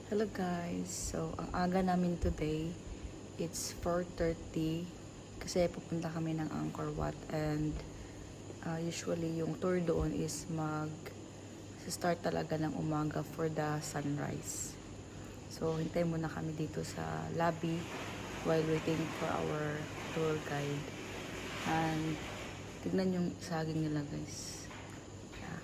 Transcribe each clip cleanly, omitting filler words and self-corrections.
Hello guys, so ang aga namin today, it's 4:30 kasi pupunta kami ng Angkor Wat and usually yung tour doon is start talaga ng umaga for the sunrise. So hintay muna kami dito sa lobby while waiting for our tour guide. And tignan yung saging nila guys. Yeah.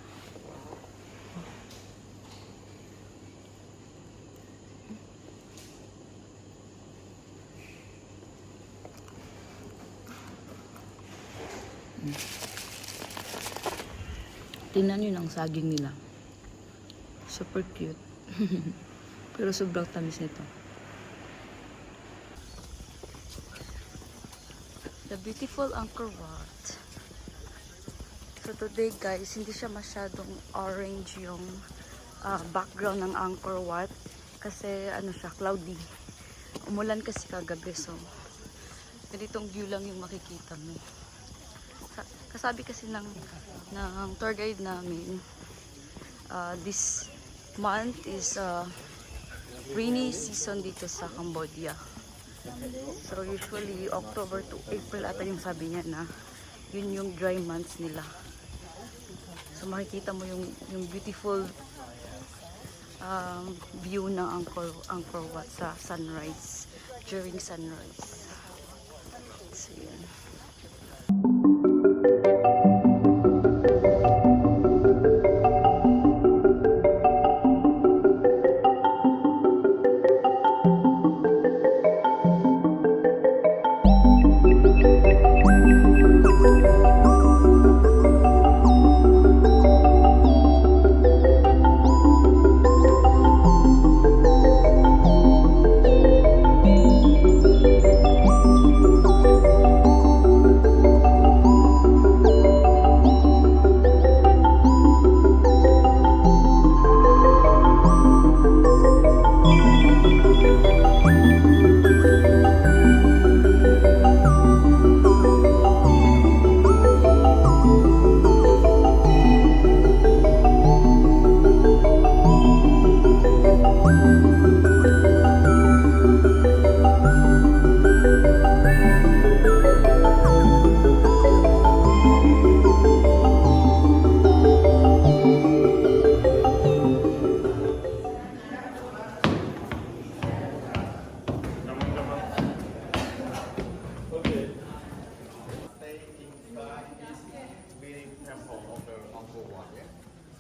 Tingnan nyo ng saging nila. Super cute. Pero sobrang tamis nito. The beautiful Angkor Wat. So today guys, hindi siya masyadong orange yung background ng Angkor Wat. Kasi ano siya, cloudy. Umulan kasi kagabi, so ganitong view lang yung makikita mo. Kasabi kasi ng tour guide namin, this month is rainy season dito sa Cambodia. So usually October to April ata yung sabi niya na yun yung dry months nila. So makikita mo yung beautiful view ng Angkor Wat sa sunrise, during sunrise. So yun.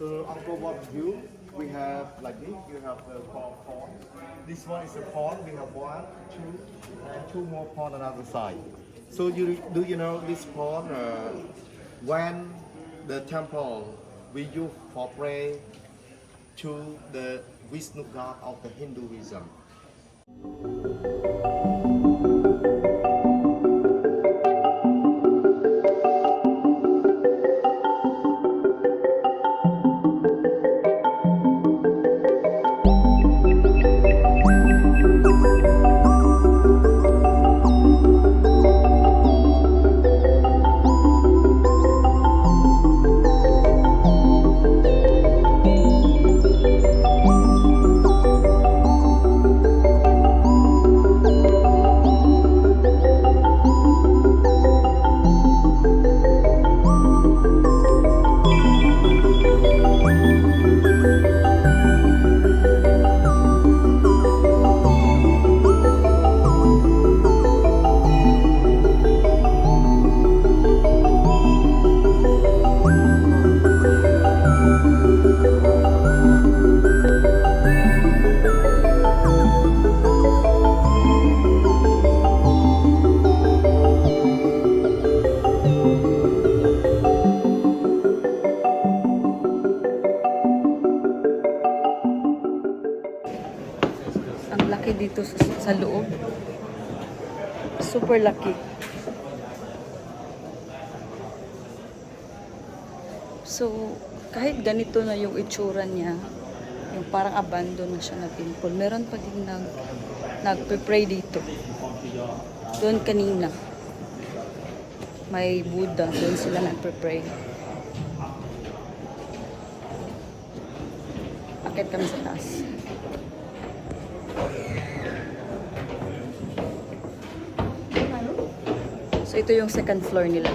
So Angkor Wat view, we have like this. You have the pond. This one is a pond. We have one, two, and two more pond on the other side. So you know this pond? When the temple we use for pray to the Vishnu god of the Hinduism. Ang laki dito sa loob. Super laki. So, kahit ganito na yung itsura niya, yung parang abandon na siya na temple, meron pa din nagpe-pray dito. Doon kanina, may Buddha, doon sila nagpe-pray. Akit kami sa taas. So ito yung second floor nila.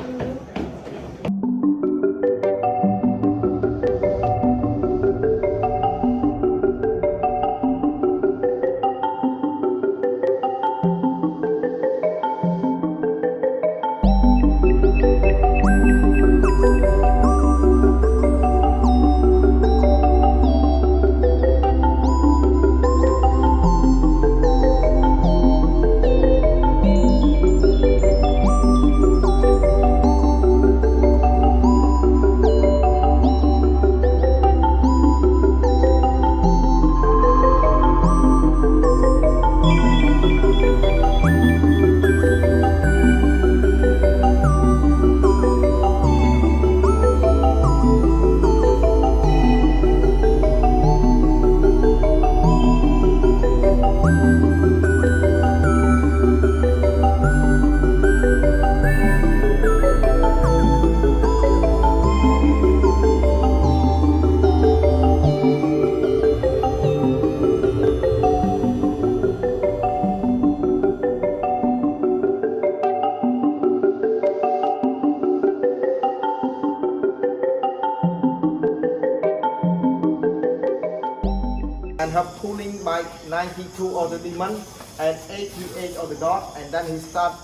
And have cooling by 92 of the demon and 88 of the god, and then he start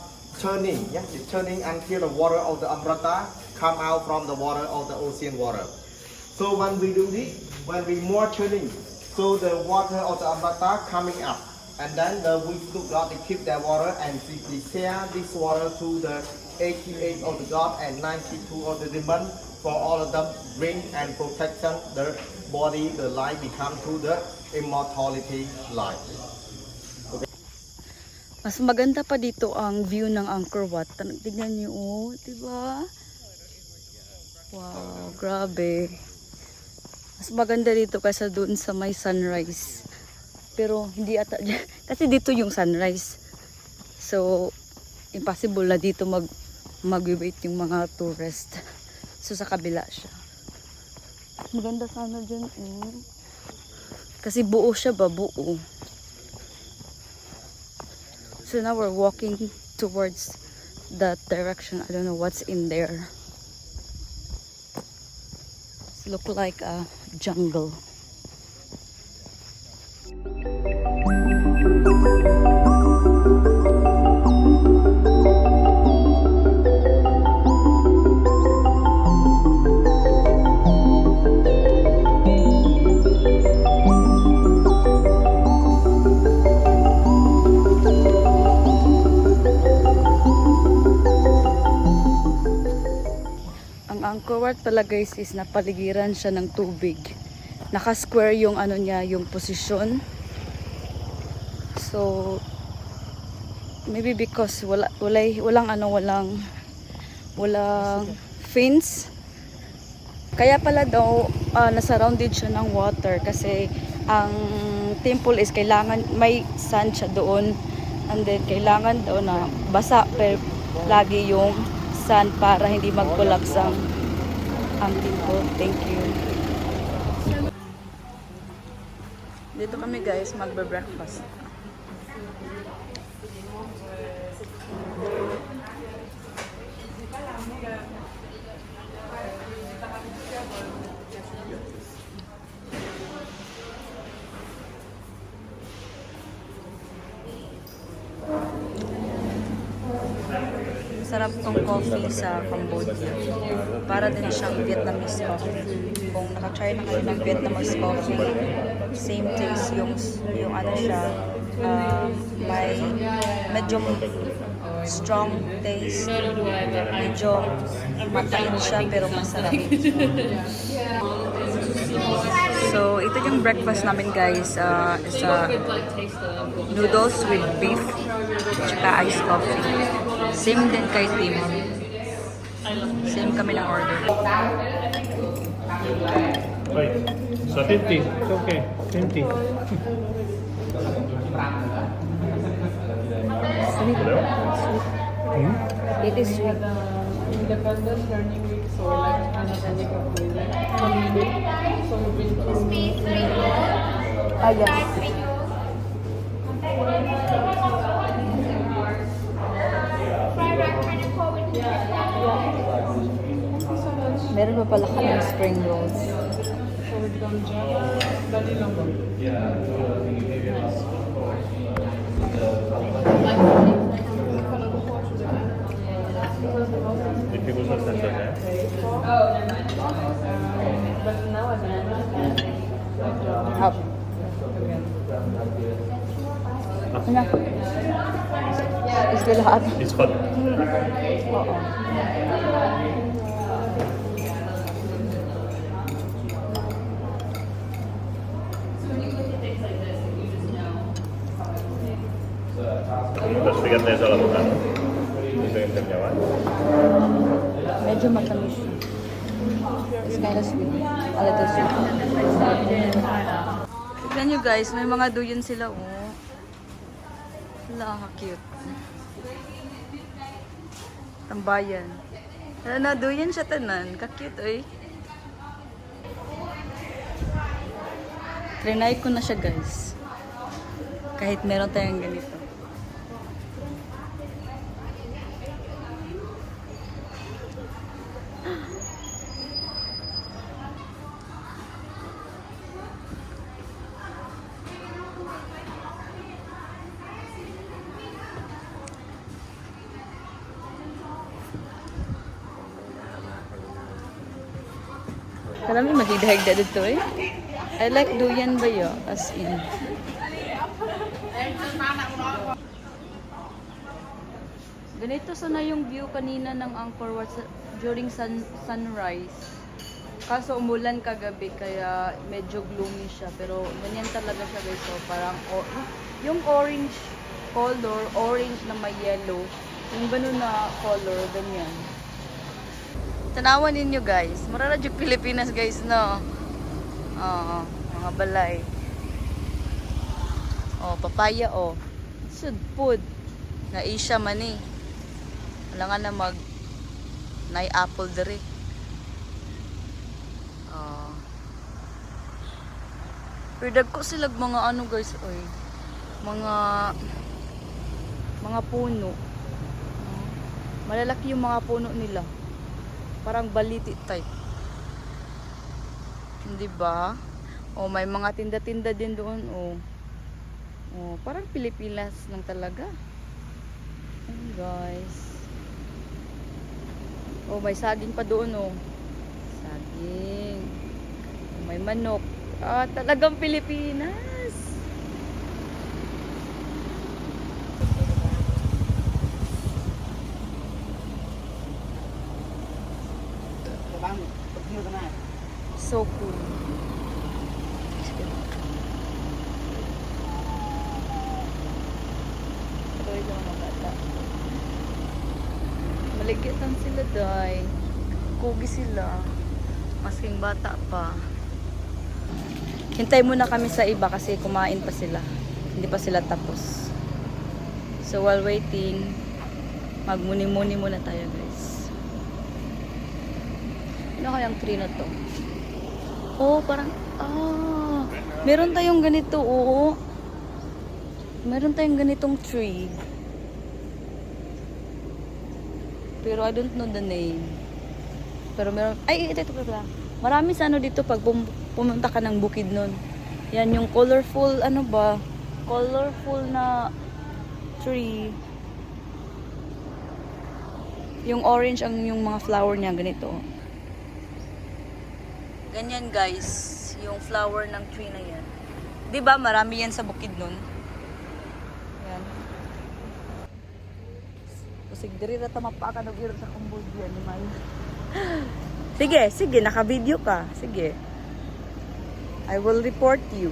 churning. Yeah, he's churning until the water of the Amrita come out from the water of the ocean water. So when we do this, when we more churning, so the water of the Amrita coming up, and then the Vishnu god they keep that water and they share this water to the 88 of the god and 92 of the demon for all of them bring and protection the body, the life become to the immortality life. Mas maganda pa dito ang view ng Angkor Wat. Tignan niyo, oh, diba? Wow, grabe. Mas maganda dito kaysa doon sa may sunrise. Pero hindi ata, kasi dito yung sunrise. So, impossible na dito mag-wait yung mga tourist. So, sa kabila siya. Maganda sana dyan, eh. Kasi buo siya ba? Buo. So now we're walking towards that direction. I don't know what's in there. It looks like a jungle. Angkor Wat pala guys is napaligiran siya ng tubig. Naka-square yung ano niya, yung posisyon. So maybe because walang fence. Kaya pala daw na-surrounded siya ng water kasi ang temple is kailangan may sand siya doon, and then kailangan daw na basa pero lagi yung sand para hindi mag-collapse ang temple. Thank you. Dito kami guys magbe-breakfast. Sarap tong coffee sa Cambodia. Para din siyang Vietnamese coffee. Kung naka-try na kayo ng Vietnamese coffee, same taste yung ano siya, may medyo strong taste, medyo matain siya pero masarap. So ito yung breakfast namin guys, is noodles with beef tsaka iced coffee. Same din kay Tim. Same kami ng order. Wait, so 50. It's okay. 50. Sweet. Hmm? It is sweet. Independent learning week, so like Anastasia holiday. So we've been Ah, yes. Fried rice, pineapple, pala kami ng spring rolls. So with ganja, dali lang ba? If you go to center there. But now I don't know. Hap. Ano? Is lahat? It's hot. Oo. Tapos bigat na yung sa labutan. Gusto yung ternyawaan. Medyo matamis. It's kind of sweet. A little sweet. Tignan nyo guys, may mga duyan sila oh. Wala, cute. Tambayan. Ano na, duyan siya tanan. Ka-cute eh. Trinay ko na siya guys. Kahit meron tayong ganito. Karami magigdahigda dito eh. I like duyan ba yun? As in. Ganito sana yung view kanina ng Angkor Wat during sunrise. Kaso umulan kagabi kaya medyo gloomy siya. Pero ganyan talaga siya guys. So parang yung orange color, orange na may yellow. Yung ganun na color, ganyan. Tanawan ninyo guys. Mura na yung Pilipinas guys, no? Oo, mga balay. Oh, papaya oh. Sud food. Na Asia man eh. Wala nga na na apple dere. Oh. Pero dagko sila mga ano guys, oy. Mga puno. Malalaki yung mga puno nila. Parang baliti type. Hindi ba? Oh, may mga tinda-tinda din doon, oh. Oh, parang Pilipinas lang talaga. Ayan, guys. Oh, may saging pa doon, oh. Saging. Oh, may manok. Ah, talagang Pilipinas. So cool. Ito yung mga bata. Maligitan sila day. Kugi sila. Masking bata pa. Hintay muna kami sa iba kasi kumain pa sila. Hindi pa sila tapos. So while waiting, magmuni-muni muna tayo guys. Ano kayang tree na to? Oh, parang, meron tayong ganito, oo. Meron tayong ganitong tree. Pero I don't know the name. Pero meron, ito pala. Marami sa ano dito pag pumunta ka ng Bukidnon. Yan yung colorful, ano ba? Colorful na tree. Yung orange ang yung mga flower niya, ganito. Ganyan guys, yung flower ng tree na yan. 'Di ba marami yan sa Bukidnon? Yan. Kasi diri ra ta mapaka ng sa Cambodia ni man. Sige, naka-video ka. Sige. I will report you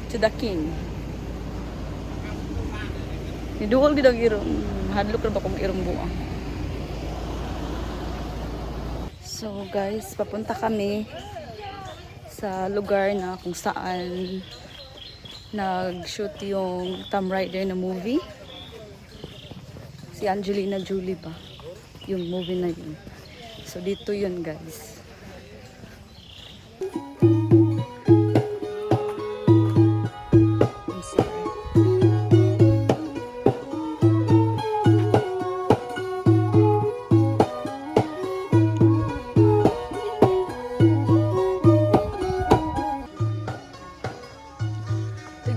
to the king. Niduol gid ang irong. Hadlok ra ba kung irong buang. So guys, papunta kami sa lugar na kung saan nag-shoot yung Tomb Raider na movie. Si Angelina Jolie ba? Yung movie na yun. So dito yun guys. I'm sorry.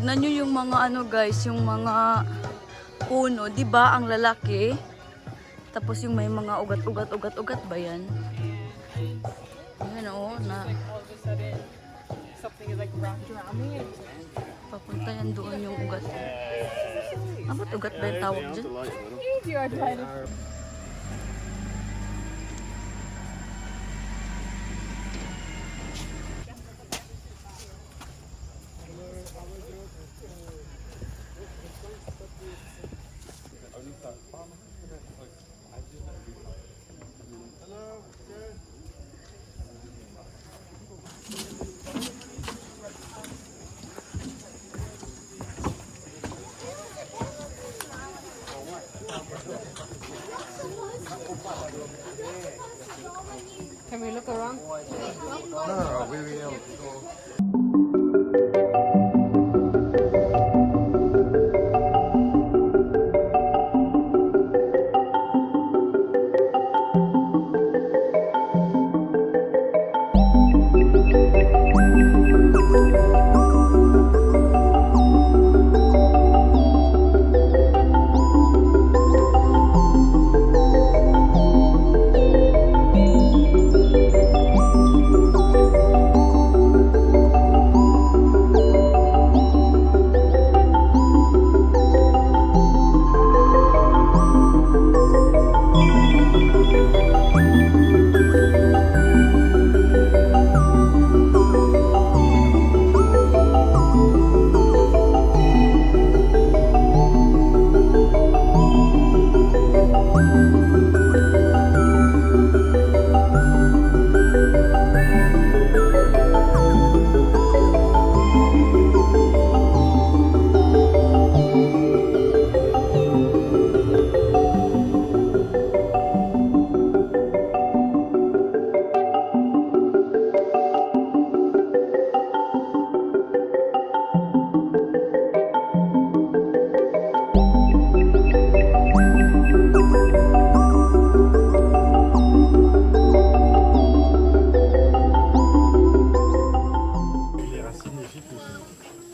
tignan nyo yung mga ano guys, yung mga puno, 'di ba? Ang lalaki. Tapos yung may mga ugat ba yan? Ayan o, na All of a sudden, something is like drowning. papunta yan doon yung ugat. Ah, ba't ugat ba yung tawag dyan? You are trying to. Can we look around? No, we will go.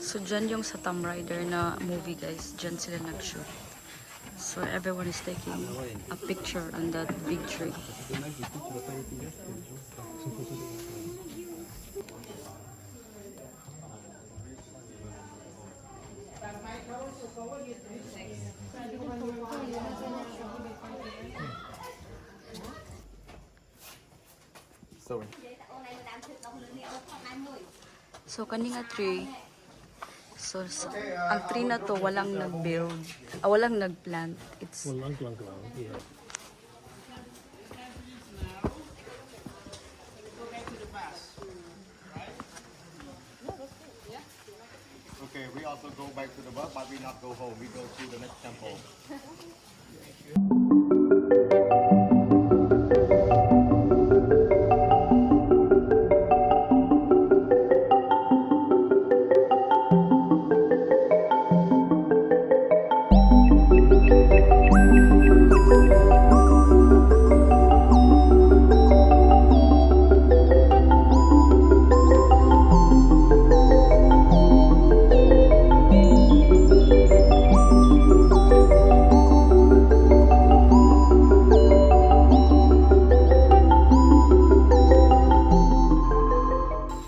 So, dyan yung sa Tomb Raider na movie guys. Dyan sila nag-shoot. So, everyone is taking a picture on that big tree. Sorry. So, kaninga tree. So, ang tree na to, walang nag-build. Walang nag-plant. It's Okay, we also go back to the bus, but we not go home. We go to the next temple.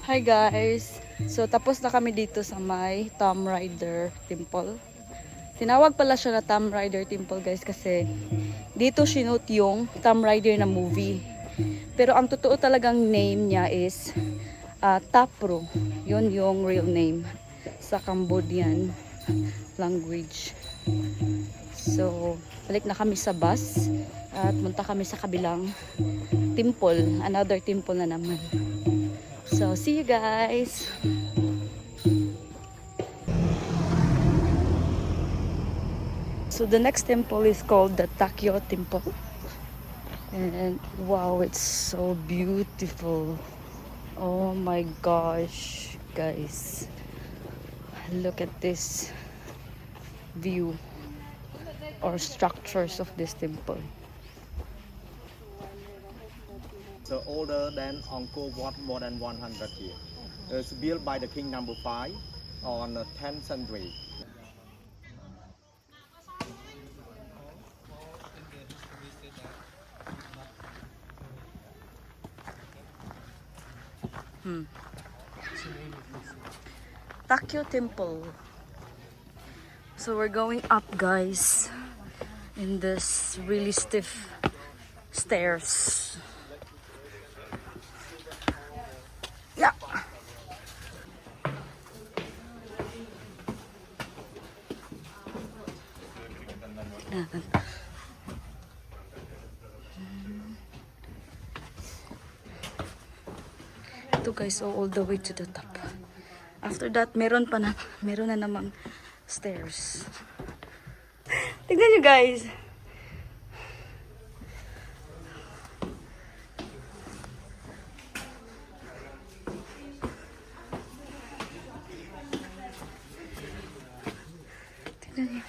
Hi guys! So tapos na kami dito sa may Tomb Raider Temple. Tinawag pala siya na Tomb Raider Temple guys kasi dito sinut yung Tomb Raider na movie. Pero ang totoo talagang name niya is Tapro. Yun yung real name sa Cambodian language. So balik na kami sa bus at munta kami sa kabilang temple. Another temple na naman. So, see you guys! So, the next temple is called the Takyo Temple. And wow, it's so beautiful. Oh my gosh, guys. Look at this view or structures of this temple. So older than Angkor Wat, more than 100 years. It's built by the king number 5. on 10th century. Takyo Temple. So we're going up, guys, in this really stiff stairs. Yeah. Ito guys, all the way to the top. After that, meron na namang stairs. Tignan nyo guys. Tignan nyo.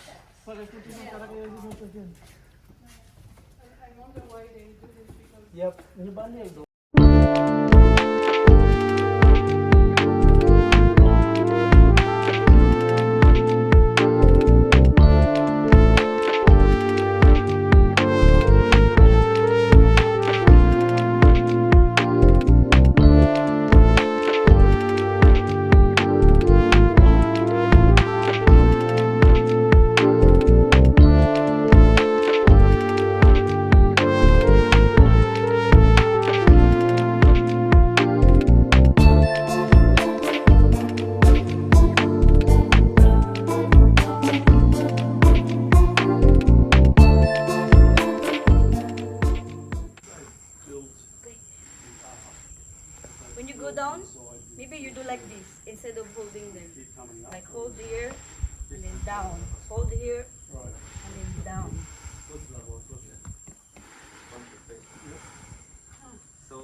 When you go down, maybe you do like this instead of holding there. Like hold here and then down. Hold here and then down. So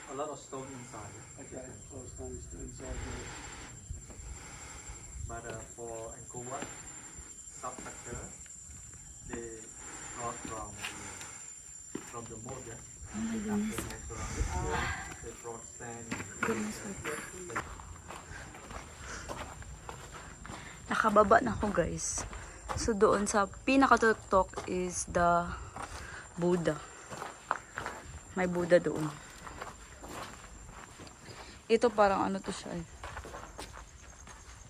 a lot of stone inside. Okay, so stone is inside here. But for Angkor Wat substructure, they brought from the mold. Oh my goodness. They brought sand. Nakababa na ako guys. So doon sa pinakatutok is the Buddha. May Buddha doon. Ito parang ano to siya eh.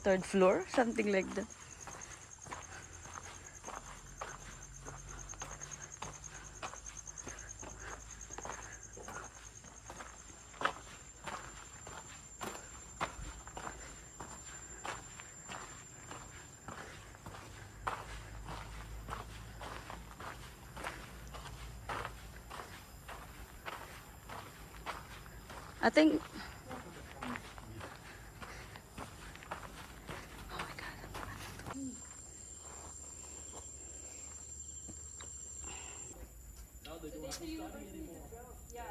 Third floor? Something like that. I think. Oh my God. Yeah,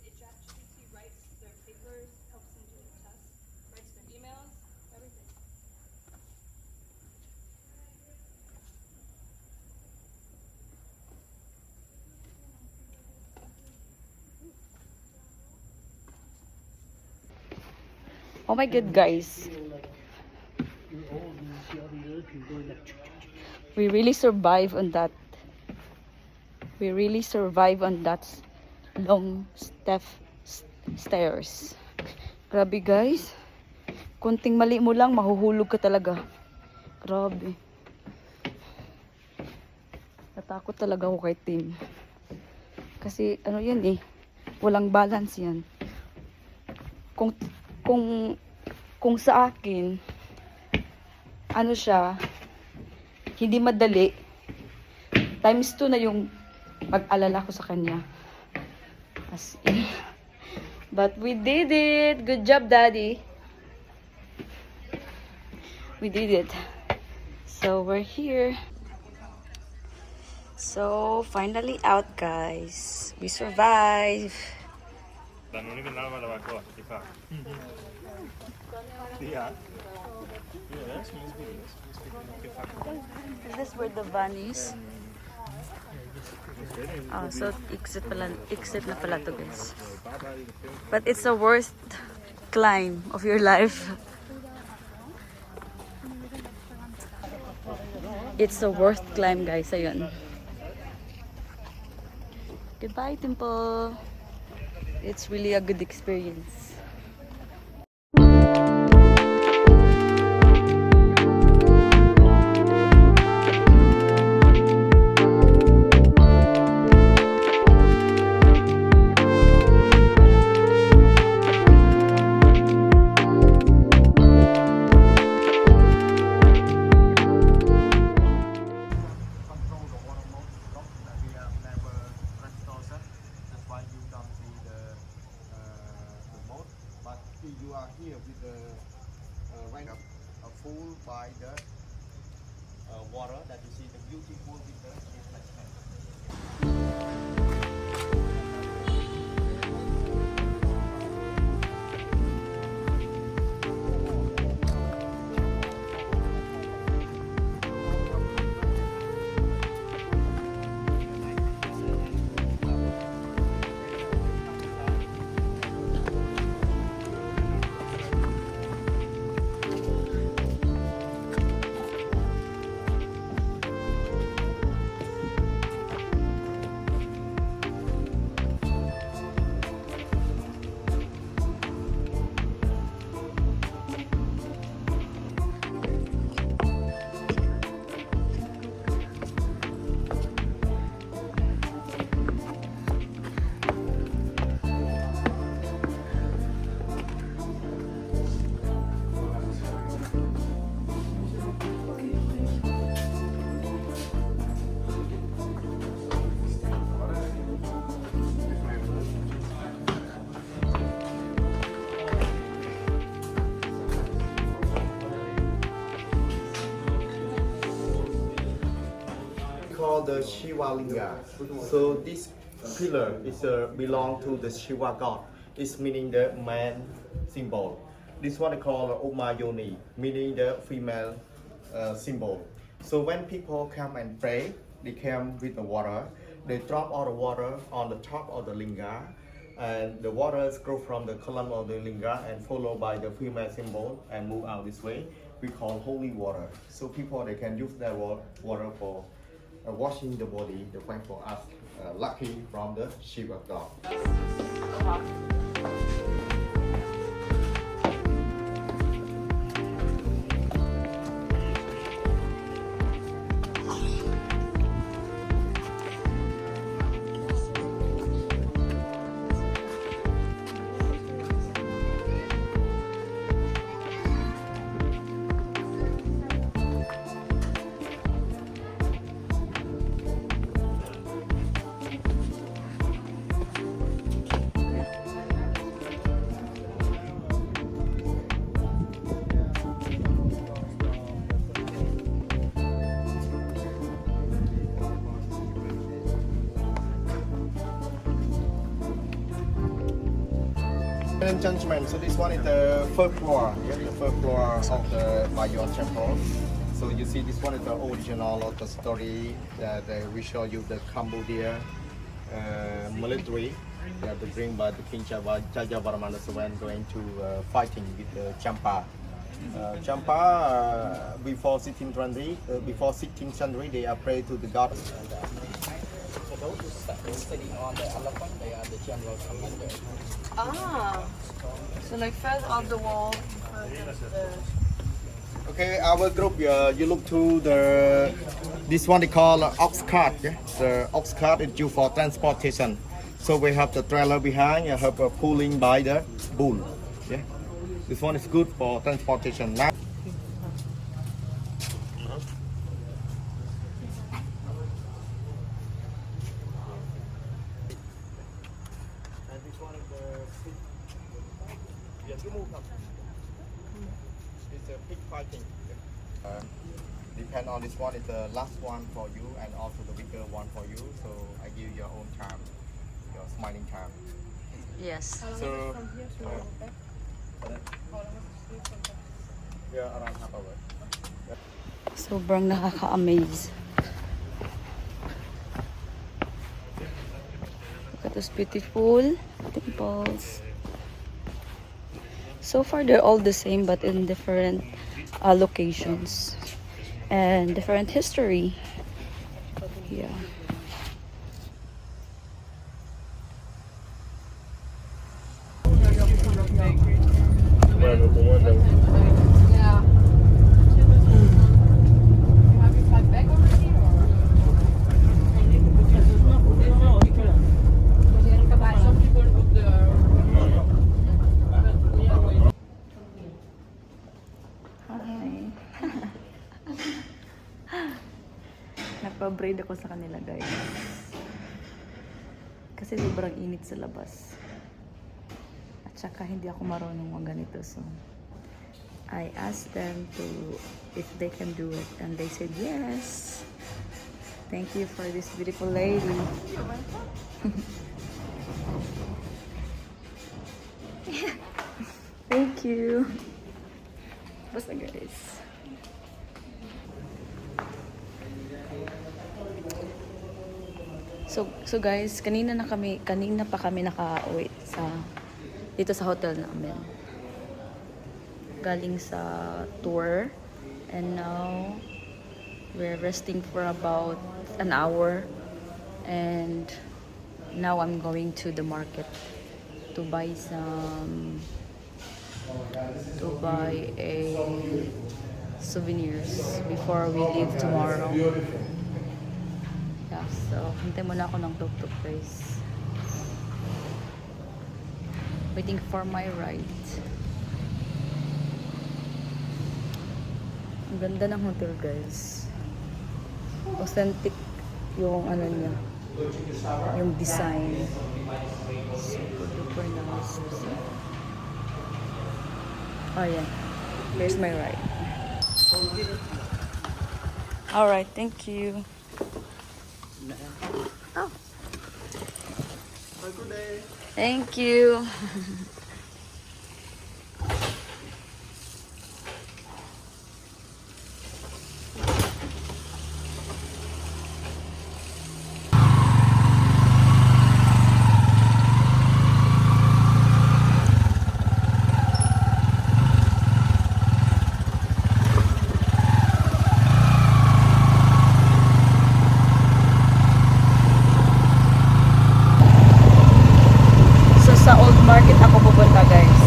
it ChatGPT writes their papers, helps them do their tests, writes their emails, everything. Oh my God, guys. We really survive on that. We really survive on that long stairs. Grabe, guys. Kunting mali mo lang, mahuhulog ka talaga. Grabe. Natakot talaga ako kay Tim. Kasi ano yan eh, walang balance yan. Kung sa akin, ano siya, hindi madali, times 2 na yung pag-alala ko sa kanya. As in. But we did it! Good job, Daddy! We did it. So, we're here. So, finally out, guys. We survived. Is this where the van is? Oh, so exit na pala to, guys. But it's the worst climb of your life. It's a worth climb, guys. Ayun. Goodbye, Temple. It's really a good experience. Control the water mode block that we have never restored. That's why you don't see the mode. But if you are here with the rank up full by the water that you see the beautiful with the reflection. Called the Shiva Linga. So this pillar is belong to the Shiva god. It's meaning the man symbol. This one called Umayoni, meaning the female symbol. So when people come and pray, they come with the water. They drop all the water on the top of the linga, and the waters go from the column of the linga and followed by the female symbol and move out this way. We call holy water. So people they can use that water for washing the body, the way for us lucky from the Shiva god. Ladies and gentlemen, so this one is the first floor, the first floor of the Mayon temple. So you see this one is the original of the story that we show you the Cambodia military. They have to bring by the King Jayavarman when going to fighting with the Champa. Champa before 16th century, they are prayed to the gods. So those who sitting on the elephant, they are the general commander. Ah, so like first on the wall. Okay, our group, you look to this one they call ox cart. Yeah? The ox cart is used for transportation. So we have the trailer behind, you have pulling by the bull. Yeah, this one is good for transportation. Now, and this one is the yeah, you move up. It's a pig fighting. Depend on this one is the last one for you and also the bigger one for you. So I give you your own time, your smiling time. Yes. So yeah, around half hour. Sobrang nakaka-amaze. Look at those beautiful temples. So far, they're all the same but in different locations. and different history. Yeah. Bueno, como andan. Hi. Nagpa-braid ako sa kanila, guys. Kasi sobrang init sa labas. At saka hindi ako marunong mag ganito. So, I asked them to if they can do it. And they said yes. Thank you for this beautiful lady. Thank you. Basta guys. So guys, kanina pa kami naka-wait dito sa hotel namin. Galing sa tour, and now we're resting for about an hour, and now I'm going to the market to buy a souvenirs before we leave tomorrow. Yeah, so hintay muna ako ng tuk-tuk, guys. Waiting for my ride. Ang ganda ng hotel, guys. Authentic yung ano niya, yung design. Super duper nice. Oh yeah, here's my ride. Alright, thank you. Oh. Thank you. Sa Old Market ako pupunta, guys.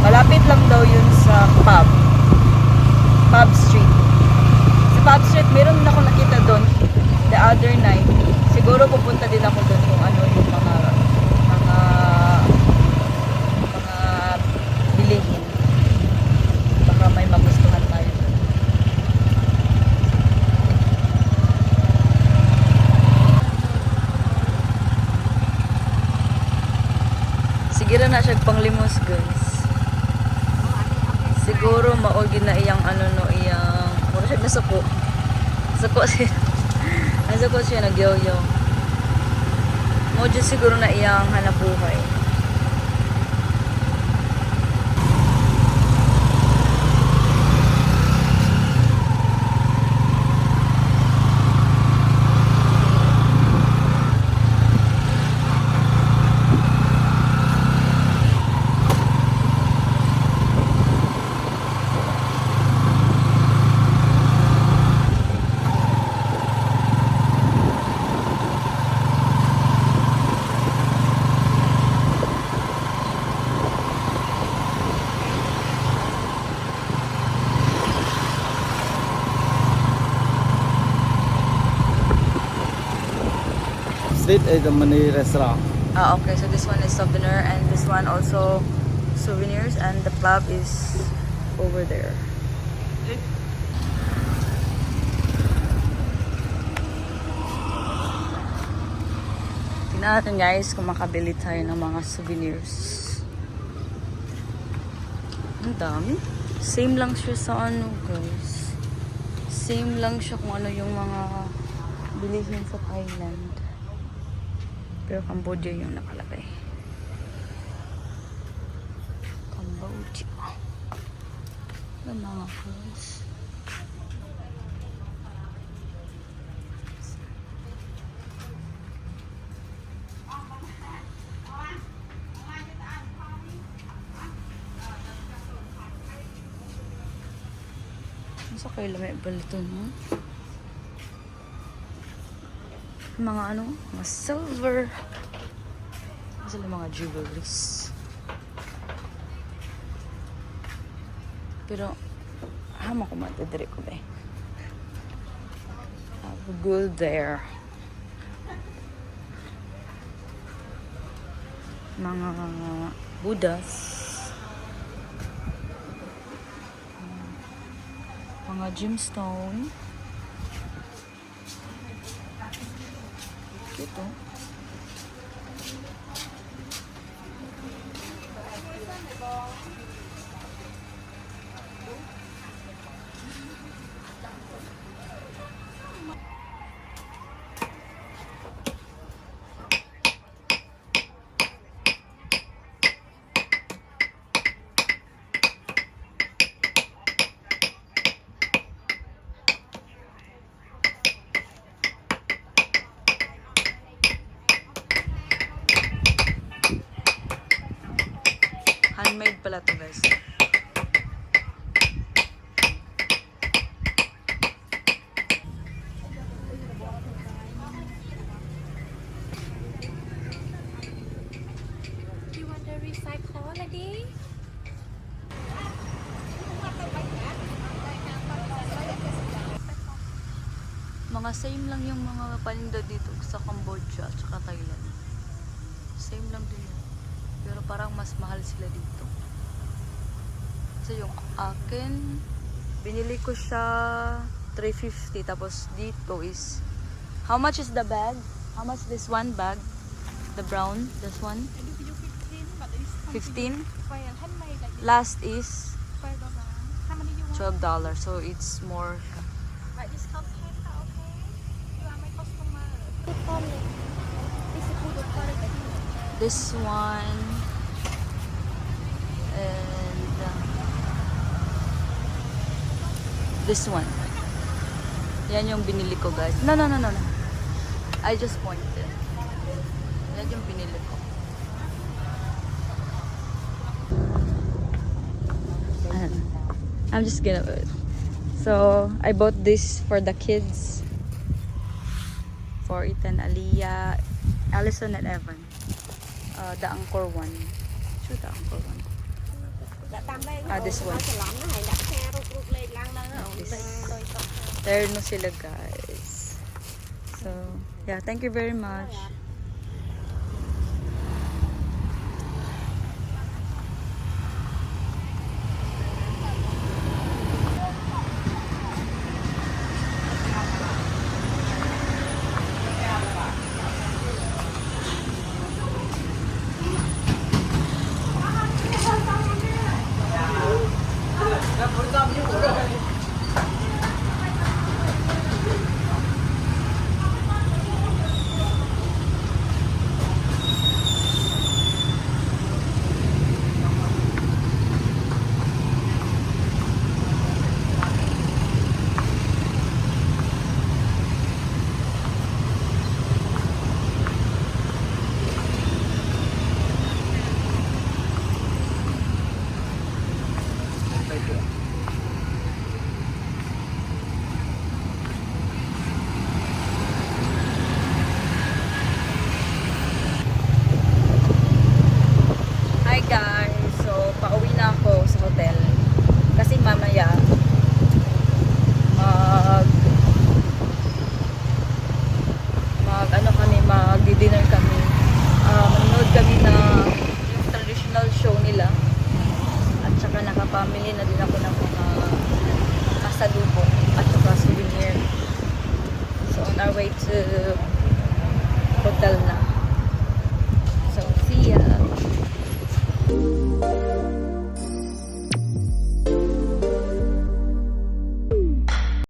Malapit lang daw yun sa Pub Street. Sa Pub Street, meron din ako nakita doon the other night. Siguro pupunta din ako doon kung ano yung mga bilihin. Baka may magustuhan tayo doon. Siguro na siya panglimos, guys. Siguro maogi na iyang ano no, iyang mura siya nasuko. Suko siya. Nasuko siya nagyo-yo. Mo siguro na iyang hanabuhay. Street is the Mani restaurant. Ah, okay. So this one is souvenir and this one also souvenirs, and the club is over there. Tingnan natin, guys, kung makabili tayo ng mga souvenirs. Ang dami. Same lang siya sa ano, guys. Same lang siya kung ano yung mga bilihin sa Thailand. Pero Cambodia yung nakalagay. Cambodia. Yan mga guys. Sa kayo lamay balito, no? Mga ano? Mga silver. Sila mga jewelries. Pero, hama ko matadiri ko ba eh. Gold there. Mga Buddhas. Mga gemstone. Ito. Handmade pala to, guys. Do you want to recycle already? Mga same lang yung mga paninda dito sa Cambodia at saka Thailand. Same lang din yun. Pero parang mas mahal sila dito. Kasi yung akin, binili ko siya 350. Tapos dito is, how much is the bag? How much this one bag? The brown, this one? 15? Last is $12. So it's more. This one and this one. Yan yung binili ko, guys. No. I just pointed. Yan yung binili ko. I'm just gonna. So I bought this for the kids. For Ethan, Aliyah, Allison, and Evan. The Angkor one. Shoot, the Angkor one. This one. There no sila, guys. So, yeah, thank you very much. Hi guys, so pauwi na ako sa hotel kasi mamaya mag-dinner kami. Manonood kami na yung traditional show nila at saka nakapamili na din ako ng mga kasalubong at saka souvenir. So on our way to hotel na. So see ya!